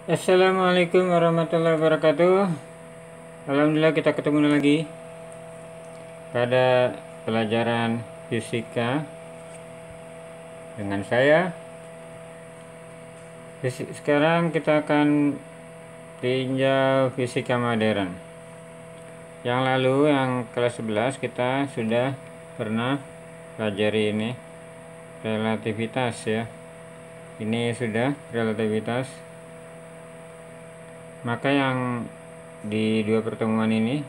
Assalamualaikum warahmatullahi wabarakatuh. Alhamdulillah kita ketemu lagi pada pelajaran fisika dengan saya. Sekarang kita akan tinjau fisika modern. Yang lalu, yang kelas 11, kita sudah pernah pelajari ini relativitas ya. Ini sudah relativitas. Maka yang di dua pertemuan ini,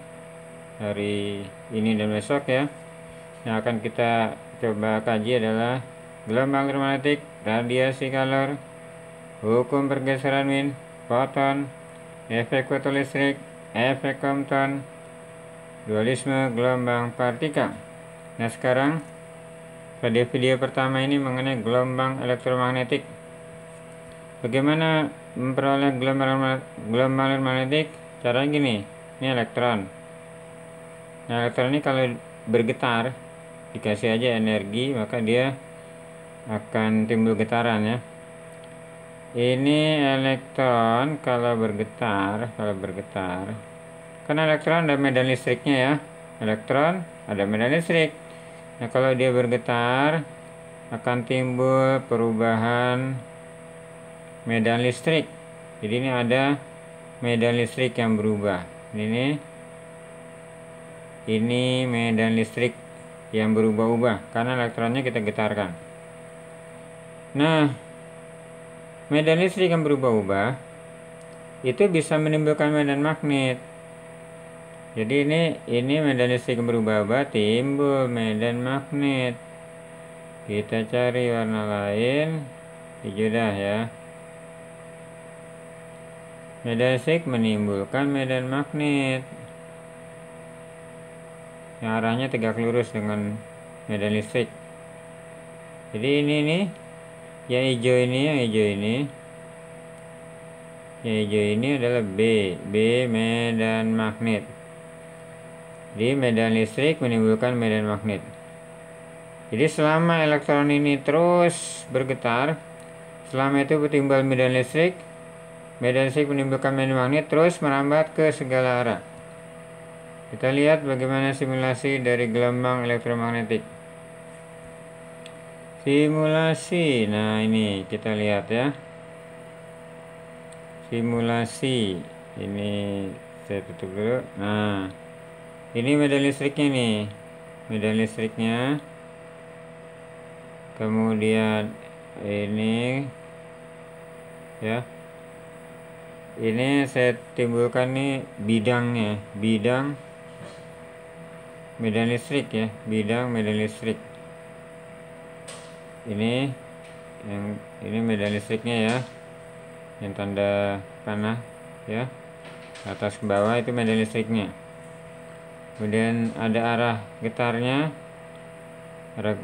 hari ini dan besok ya, yang akan kita coba kaji adalah gelombang elektromagnetik, radiasi kalor, hukum pergeseran Wien, foton, efek fotolistrik, efek Compton, dualisme gelombang partikel. Nah sekarang pada video pertama ini mengenai gelombang elektromagnetik. Bagaimana memperoleh gelombang elektromagnetik? Caranya gini, ini elektron. Nah elektron ini kalau bergetar, dikasih aja energi, maka dia akan timbul getaran ya. Ini elektron kalau bergetar, kan elektron ada medan listriknya ya. Elektron ada medan listrik. Nah kalau dia bergetar, akan timbul perubahan medan listrik. Jadi ini ada medan listrik yang berubah. Ini medan listrik yang berubah-ubah karena elektronnya kita getarkan. Nah, medan listrik yang berubah-ubah itu bisa menimbulkan medan magnet. Jadi ini medan listrik yang berubah-ubah, timbul medan magnet. Kita cari warna lain, hijau dah ya. Medan listrik menimbulkan medan magnet yang arahnya tegak lurus dengan medan listrik. Jadi ini nih, yang hijau ini adalah B medan magnet. Jadi medan listrik menimbulkan medan magnet. Jadi selama elektron ini terus bergetar, selama itu timbul medan listrik menimbulkan medan magnet terus merambat ke segala arah. Kita lihat bagaimana simulasi dari gelombang elektromagnetik. Simulasi, nah ini kita lihat ya. Simulasi, ini saya tutup dulu. Nah, ini medan listriknya nih, medan listriknya. Kemudian ini ya, ini saya timbulkan nih bidangnya, bidang medan listrik ya, bidang medan listrik. Ini medan listriknya ya, yang tanda panah ya, atas ke bawah itu medan listriknya. Kemudian ada arah getarnya,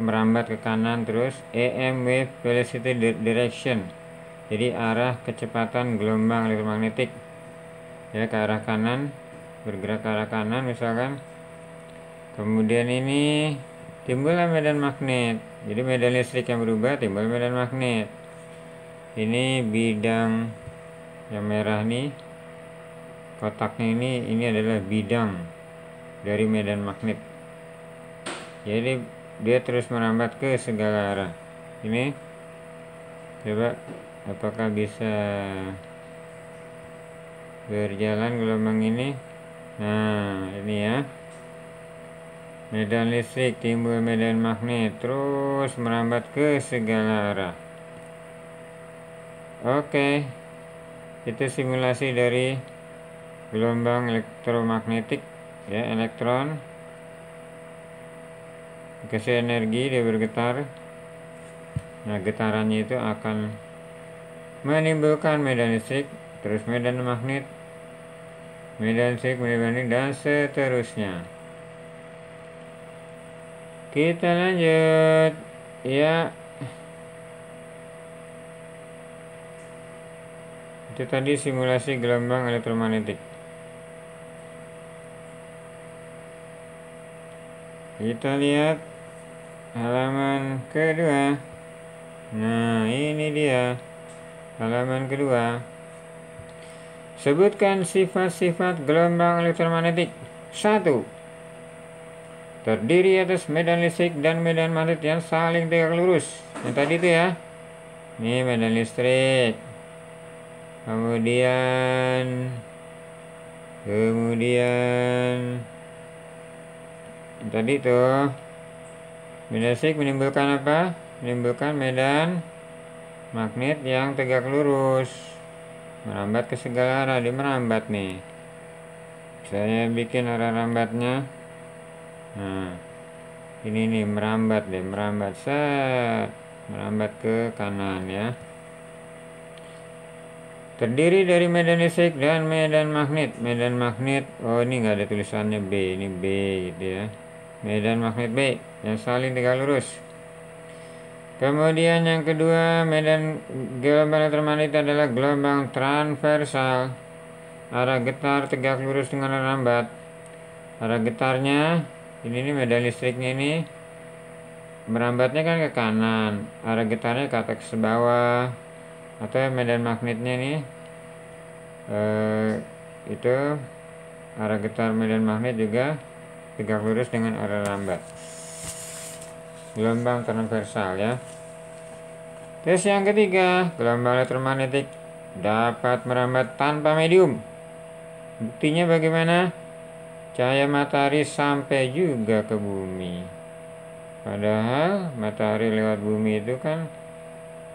merambat ke kanan terus, EM wave velocity direction. Jadi arah kecepatan gelombang elektromagnetik ya, ke arah kanan, bergerak ke arah kanan misalkan. Kemudian ini timbullah medan magnet. Jadi medan listrik yang berubah, timbul medan magnet. Ini bidang yang merah nih, kotaknya ini adalah bidang dari medan magnet. Jadi dia terus merambat ke segala arah. Ini coba apakah bisa berjalan gelombang ini. Nah ini ya, medan listrik timbul medan magnet terus merambat ke segala arah. Oke, itu simulasi dari gelombang elektromagnetik ya. Elektron dikasih energi, dia bergetar. Nah getarannya itu akan menimbulkan medan listrik, terus medan magnet, medan listrik, medan magnet, dan seterusnya. Kita lanjut ya. Itu tadi simulasi gelombang elektromagnetik. Kita lihat halaman kedua. Nah ini dia halaman kedua. Sebutkan sifat-sifat gelombang elektromagnetik. 1. Terdiri atas medan listrik dan medan magnet yang saling tegak lurus. Yang tadi itu ya. Ini medan listrik. Kemudian yang tadi tuh medan listrik menimbulkan apa? Menimbulkan medan magnet yang tegak lurus, merambat ke segala arah. Dia merambat nih. Saya bikin arah rambatnya. Nah, ini nih merambat deh, merambat ke kanan ya. Terdiri dari medan listrik dan medan magnet. Medan magnet, oh ini nggak ada tulisannya B, ini B gitu ya. Medan magnet B yang saling tegak lurus. Kemudian yang kedua, medan gelombang elektromagnetik adalah gelombang transversal. Arah getar tegak lurus dengan arah rambat. Arah getarnya, ini nih medan listriknya ini merambatnya kan ke kanan. Arah getarnya ke atas ke bawah. Atau medan magnetnya nih itu arah getar medan magnet juga tegak lurus dengan arah rambat. Gelombang transversal ya. Terus yang ketiga, gelombang elektromagnetik dapat merambat tanpa medium. Buktinya bagaimana? Cahaya matahari sampai juga ke bumi. Padahal matahari lewat bumi itu kan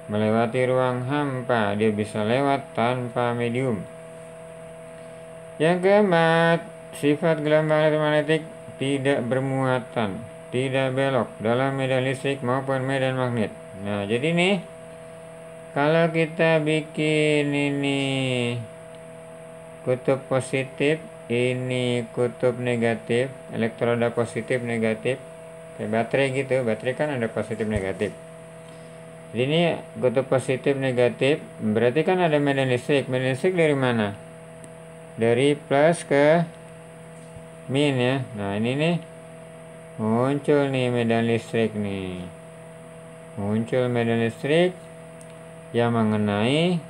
melewati ruang hampa, dia bisa lewat tanpa medium. Yang keempat, sifat gelombang elektromagnetik tidak bermuatan, tidak belok dalam medan listrik maupun medan magnet. Nah, jadi nih, kalau kita bikin ini kutub positif, ini kutub negatif, elektroda positif negatif, kayak baterai gitu, baterai kan ada positif negatif. Jadi ini kutub positif negatif, berarti kan ada medan listrik. Medan listrik dari mana? Dari plus ke min ya. Nah ini nih muncul nih medan listrik nih. Muncul medan listrik yang mengenai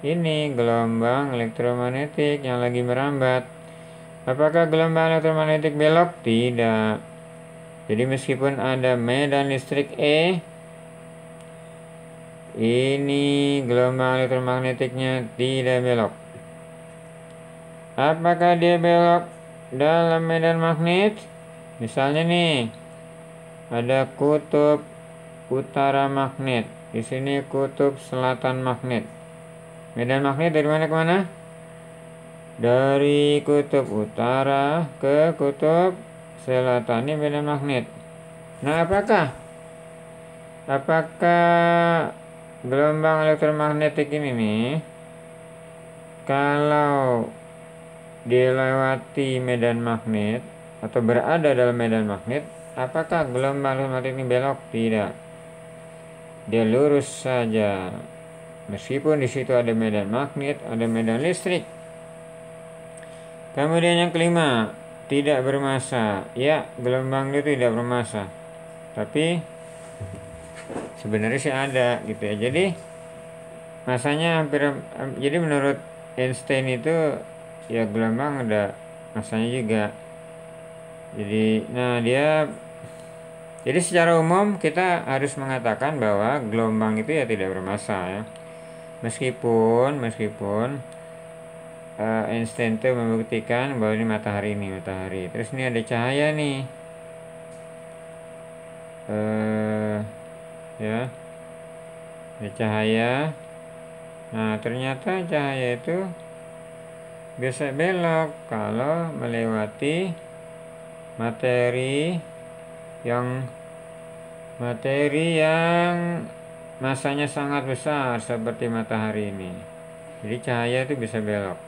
ini gelombang elektromagnetik yang lagi merambat. Apakah gelombang elektromagnetik belok? Tidak. Jadi meskipun ada medan listrik E, ini gelombang elektromagnetiknya tidak belok. Apakah dia belok dalam medan magnet? Misalnya nih, ada kutub utara magnet, di sini kutub selatan magnet. Medan magnet dari mana ke mana? Dari kutub utara ke kutub selatan, ini medan magnet. Nah, apakah gelombang elektromagnetik ini nih, kalau dilewati medan magnet atau berada dalam medan magnet, apakah gelombang elektromagnetik ini belok? Tidak. Dia lurus saja. Meskipun di situ ada medan magnet, ada medan listrik. Kemudian yang kelima, tidak bermassa. Ya, gelombang itu tidak bermassa. Tapi sebenarnya sih ada gitu ya. Jadi masanya jadi menurut Einstein itu ya gelombang ada masanya juga. Jadi secara umum kita harus mengatakan bahwa gelombang itu ya tidak bermassa ya. Meskipun Einstein itu membuktikan bahwa ini matahari. Terus ini ada cahaya nih. Ya. Ada cahaya. Nah, ternyata cahaya itu bisa belok kalau melewati materi yang masanya sangat besar seperti matahari ini. Jadi cahaya itu bisa belok.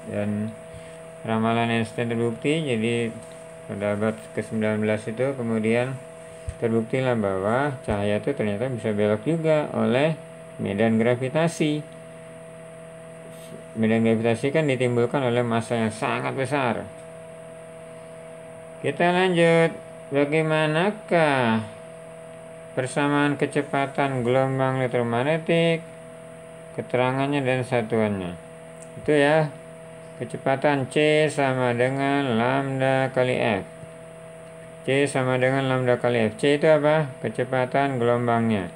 Dan ramalan Einstein terbukti. Jadi pada abad ke-19 itu kemudian terbuktilah bahwa cahaya itu ternyata bisa belok juga oleh medan gravitasi. Medan gravitasi kan ditimbulkan oleh massa yang sangat besar. Kita lanjut, bagaimanakah persamaan kecepatan gelombang elektromagnetik, keterangannya dan satuannya. Itu ya, kecepatan C sama dengan lambda kali F. C sama dengan lambda kali F. C itu apa? Kecepatan gelombangnya.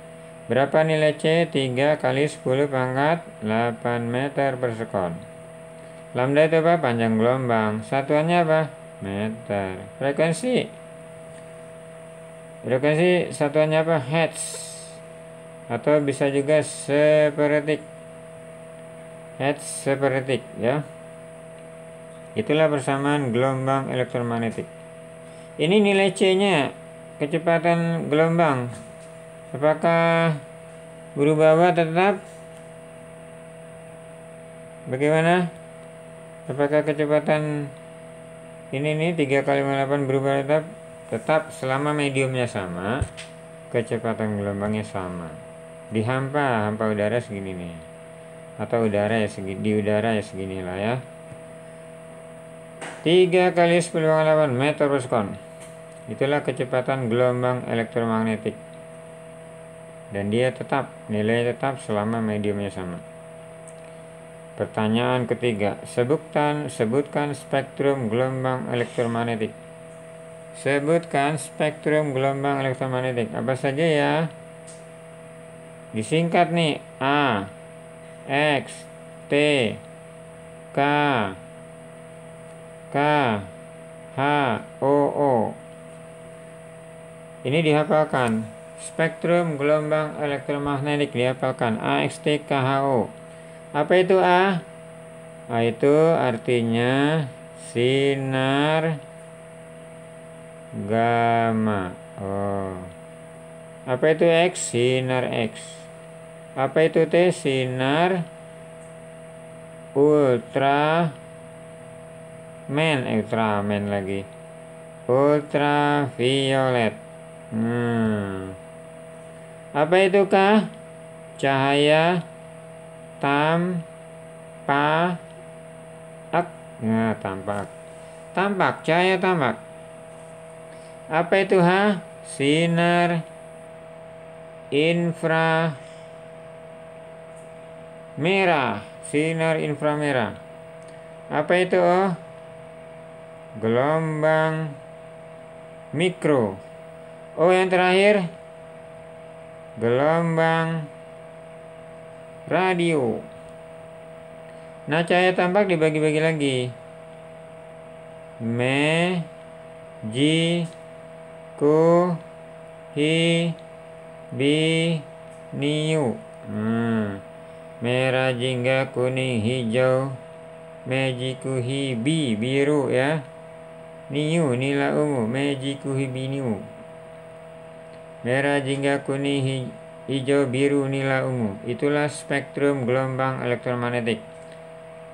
Berapa nilai C? 3 kali 10 pangkat 8 meter per sekon. Lambda itu apa? Panjang gelombang. Satuannya apa? Meter. Frekuensi satuannya apa? Hertz. Atau bisa juga seperetik. Hertz seperetik ya. Itulah persamaan gelombang elektromagnetik. Ini nilai C-nya, kecepatan gelombang. Apakah berubah tetap? Bagaimana? Apakah kecepatan ini nih 3 kali 8 berubah tetap? Tetap selama mediumnya sama, kecepatan gelombangnya sama. Di hampa udara segini nih. Atau udara ya segini, di udara ya segini lah ya. 3 kali 10 pangkat 8 meter per sekon. Itulah kecepatan gelombang elektromagnetik. Dan dia tetap, nilai tetap selama mediumnya sama. Pertanyaan ketiga, sebutkan spektrum gelombang elektromagnetik. Sebutkan spektrum gelombang elektromagnetik. Apa saja ya? Disingkat nih, A, X, T, K, H, O. Ini dihafalkan. Spektrum gelombang elektromagnetik dihafalkan. A, X, T, K, H, O. Apa itu A? A itu artinya sinar gamma. Oh. Apa itu X? Sinar X. Apa itu T? Sinar ultraman lagi. Ultraviolet. Apa itu K? Cahaya tampak. Tampak, cahaya tampak. Apa itu H? Sinar inframerah. Apa itu O? Gelombang mikro. O yang terakhir, gelombang radio. Nah, cahaya tampak dibagi-bagi lagi. Niu. Merah, jingga, kuning, hijau. Hibi, biru ya. Niu, nila ungu. Hibi, niu. Merah, jingga, kuning, hijau, biru, nila, ungu. Itulah spektrum gelombang elektromagnetik.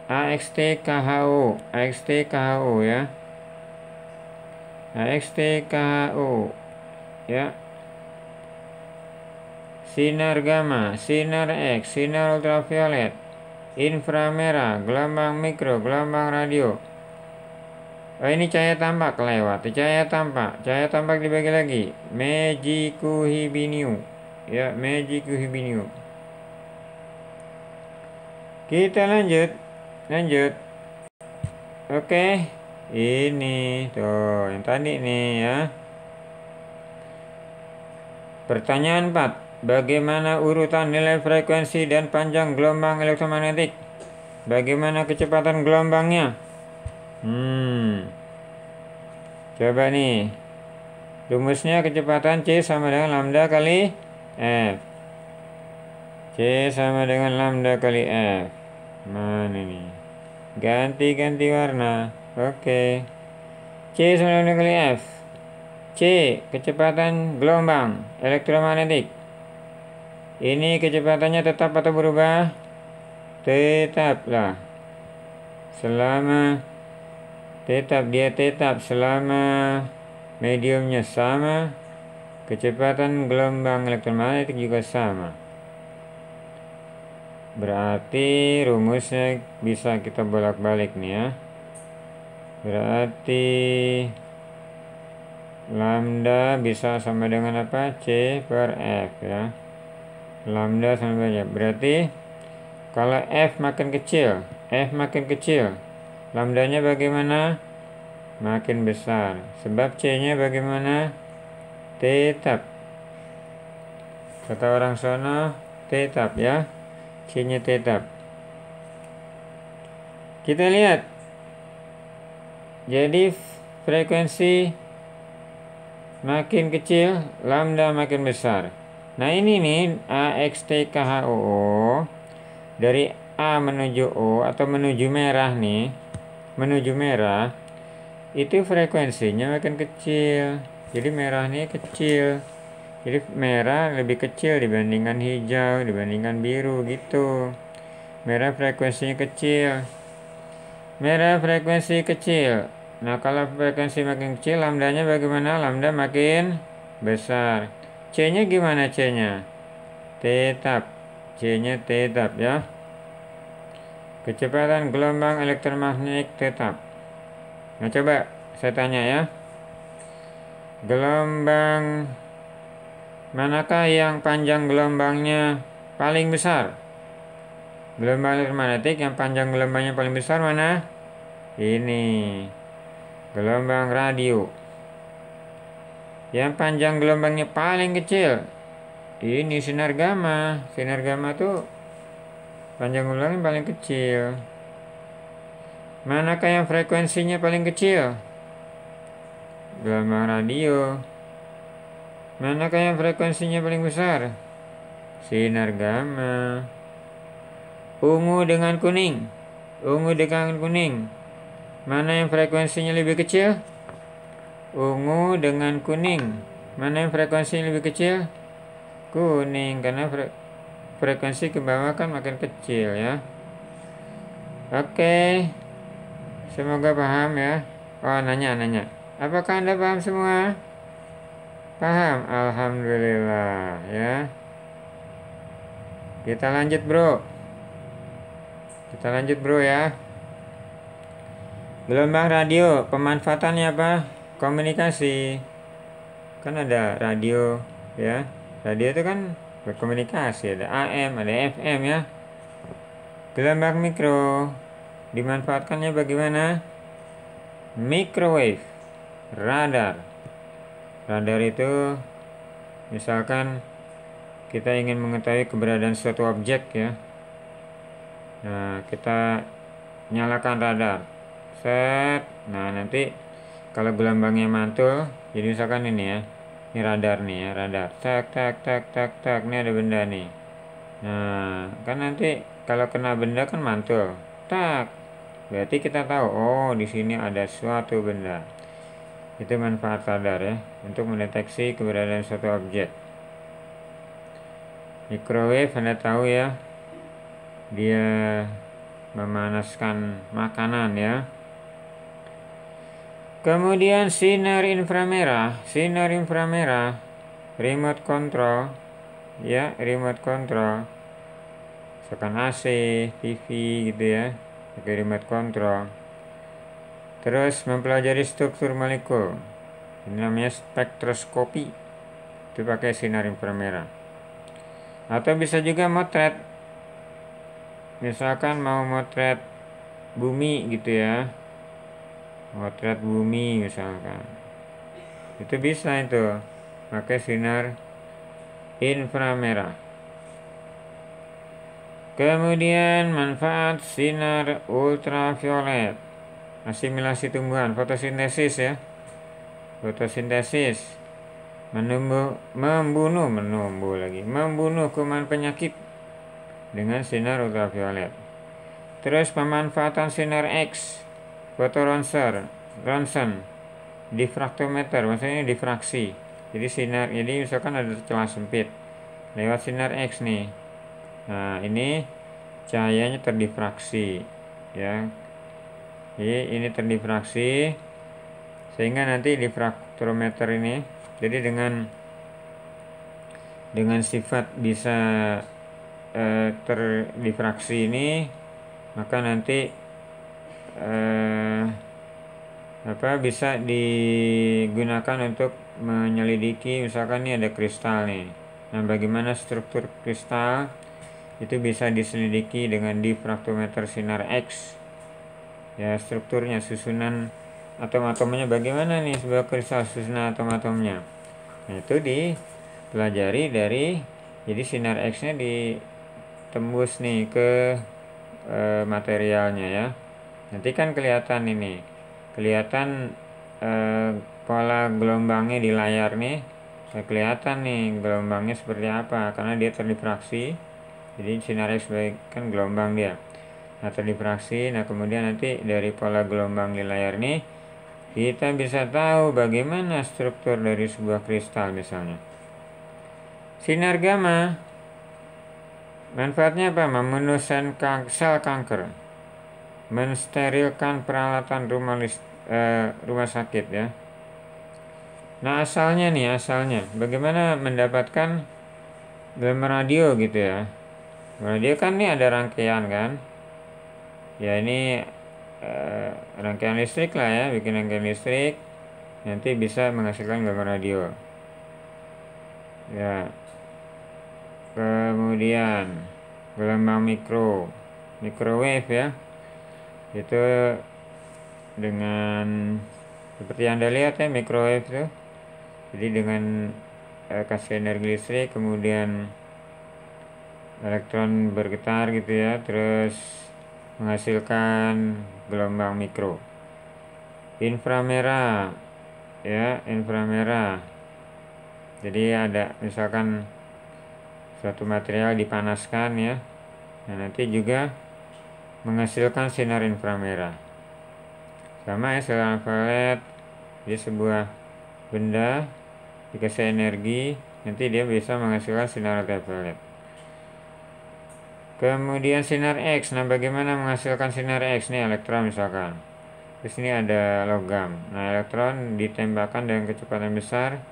AXT KHO ya. AXT KHO ya. Sinar gamma, sinar X, sinar ultraviolet, inframerah, gelombang mikro, gelombang radio. Oh, ini cahaya tampak lewat. Cahaya tampak dibagi lagi. Hibiniu ya, Hibiniu. Kita lanjut. Oke, ini tuh yang tadi nih ya. Pertanyaan 4. Bagaimana urutan nilai frekuensi dan panjang gelombang elektromagnetik? Bagaimana kecepatan gelombangnya? Coba nih. Rumusnya kecepatan C sama dengan lambda kali F. C sama dengan lambda kali F. Mana nih? Ganti warna. Oke. C sama dengan kali F. C, kecepatan gelombang elektromagnetik. Ini kecepatannya tetap atau berubah? Tetap lah. Dia tetap selama mediumnya sama. Kecepatan gelombang elektromagnetik juga sama. Berarti rumusnya bisa kita bolak-balik nih ya. Berarti lambda bisa sama dengan apa? C per F ya. Lambda sama aja. Berarti kalau F makin kecil, F makin kecil. Lambdanya bagaimana? Makin besar. Sebab C-nya bagaimana? Tetap. Kata orang sono, tetap ya. C-nya tetap. Kita lihat. Jadi frekuensi makin kecil, lambda makin besar. Nah ini nih AXTKHOO dari A menuju O atau menuju merah nih, menuju merah itu frekuensinya makin kecil. Jadi merah nih kecil. Jadi merah lebih kecil dibandingkan hijau, dibandingkan biru gitu. Merah frekuensinya kecil. Merah frekuensi kecil. Nah kalau frekuensi makin kecil, lambdanya bagaimana? Lambda makin besar. C-nya gimana C-nya? Tetap. C-nya tetap ya. Kecepatan gelombang elektromagnetik tetap. Nah coba saya tanya ya. Gelombang manakah yang panjang gelombangnya paling besar? Gelombang elektromagnetik yang panjang gelombangnya paling besar mana? Ini. Gelombang radio. Yang panjang gelombangnya paling kecil. Ini sinar gamma. Sinar gamma tuh panjang gelombangnya paling kecil. Manakah yang frekuensinya paling kecil? Gelombang radio. Manakah yang frekuensinya paling besar? Sinar gamma. Ungu dengan kuning. Ungu dengan kuning. Mana yang frekuensinya lebih kecil? Ungu dengan kuning. Mana yang frekuensinya lebih kecil? Kuning, karena frekuensi ke bawah kan makin kecil ya. Oke. Semoga paham ya. Oh, nanya. Apakah Anda paham semua? Paham? Alhamdulillah ya. Kita lanjut bro ya. Gelombang radio, pemanfaatannya apa? Komunikasi. Kan ada radio ya. Radio itu kan berkomunikasi, ada AM, ada FM ya. Gelombang mikro dimanfaatkannya bagaimana? Microwave, radar. Radar itu misalkan kita ingin mengetahui keberadaan suatu objek ya. Nah, kita nyalakan radar. Set. Nah, nanti kalau gelombangnya mantul, jadi misalkan ini ya. Ini radar nih ya, radar. Tak. Ini ada benda nih. Nah, kan nanti kalau kena benda kan mantul. Tak. Berarti kita tahu, oh di sini ada suatu benda. Itu manfaat radar ya, untuk mendeteksi keberadaan suatu objek. Microwave Anda tahu ya, dia memanaskan makanan ya. Kemudian sinar inframerah, remote control ya, remote control. Misalkan AC, TV gitu ya, pakai remote control. Terus mempelajari struktur molekul, ini namanya spektroskopi, itu pakai sinar inframerah. Atau bisa juga motret, misalkan mau motret bumi gitu ya, motret bumi misalkan, itu bisa itu pakai sinar inframerah. Kemudian manfaat sinar ultraviolet, asimilasi tumbuhan, fotosintesis ya, fotosintesis, membunuh kuman penyakit dengan sinar ultraviolet. Terus pemanfaatan sinar X, ronsen, difraktometer, maksudnya difraksi. Jadi misalkan ada celah sempit lewat sinar X nih. Nah, ini cahayanya terdifraksi ya. Jadi ini terdifraksi sehingga nanti difraktometer ini, jadi dengan sifat bisa terdifraksi ini, maka nanti bisa digunakan untuk menyelidiki, misalkan ini ada kristal nih. Nah, bagaimana struktur kristal? itu bisa diselidiki dengan difraktometer sinar X. Ya, strukturnya, susunan atom-atomnya bagaimana nih sebuah kristal, susunan atom-atomnya. Nah, itu dipelajari dari, jadi sinar X-nya ditembus nih ke materialnya ya. Nanti kan kelihatan ini, kelihatan pola gelombangnya di layar nih. Kelihatan nih gelombangnya seperti apa karena dia terdifraksi. Jadi sinar X kan gelombang dia. Nah, terdifraksi. Nah, kemudian nanti dari pola gelombang di layar nih kita bisa tahu bagaimana struktur dari sebuah kristal misalnya. Sinar gamma manfaatnya apa? Membunuh sel kanker, mensterilkan peralatan rumah sakit ya. Nah, asalnya bagaimana mendapatkan gamma radio gitu ya. Radio kan ini ada rangkaian kan. Ya, ini rangkaian listrik lah ya, bikin rangkaian listrik nanti bisa menghasilkan gamma radio. Ya. Kemudian gelombang microwave ya. Itu dengan seperti yang Anda lihat ya, microwave itu. Jadi dengan kasih energi listrik, kemudian elektron bergetar gitu ya, terus menghasilkan gelombang mikro. Inframerah ya, inframerah. Jadi ada misalkan suatu material dipanaskan ya. Nah, nanti juga menghasilkan sinar inframerah. Sama ya, sinar ultraviolet. Jadi sebuah benda dikasih energi, nanti dia bisa menghasilkan sinar ultraviolet. Kemudian sinar X. Nah, bagaimana menghasilkan sinar X? Nih elektron misalkan. Terus ini ada logam. Nah, elektron ditembakkan dengan kecepatan besar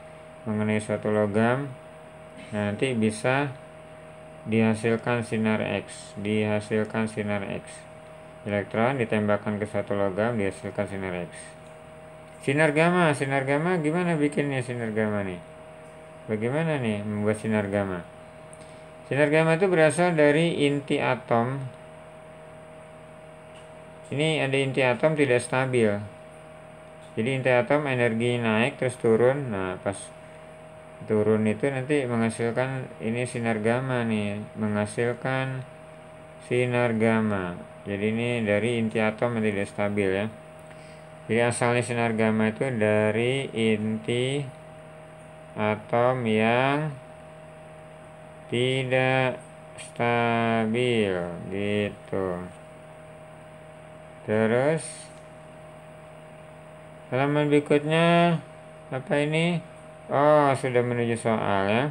mengenai suatu logam. Nah, nanti bisa dihasilkan sinar X. Elektron ditembakkan ke suatu logam, dihasilkan sinar X. Sinar gamma gimana bikinnya sinar gamma nih? Bagaimana nih membuat sinar gamma? Sinar gamma itu berasal dari inti atom. Ini ada inti atom tidak stabil. Jadi inti atom energi naik terus turun. Nah, pas turun itu nanti menghasilkan ini sinar gamma nih, menghasilkan sinar gamma. Jadi ini dari inti atom yang tidak stabil ya. Jadi asalnya sinar gamma itu dari inti atom yang tidak stabil gitu. Terus halaman berikutnya apa ini? Oh, sudah menuju soal ya.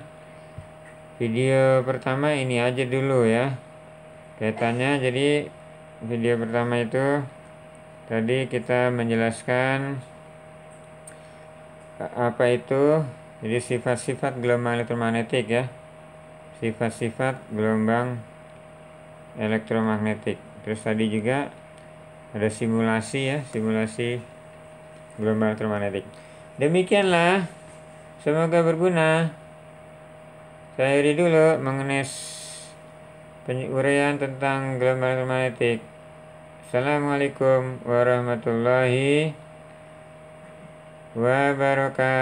Video pertama ini aja dulu ya kaitannya. Jadi video pertama itu tadi kita menjelaskan apa itu, jadi sifat-sifat gelombang elektromagnetik ya, sifat-sifat gelombang elektromagnetik. Terus tadi juga ada simulasi ya, simulasi gelombang elektromagnetik. Demikianlah, semoga berguna. Saya akhiri dulu mengenai uraian tentang gelombang elektromagnetik. Assalamualaikum warahmatullahi wabarakatuh.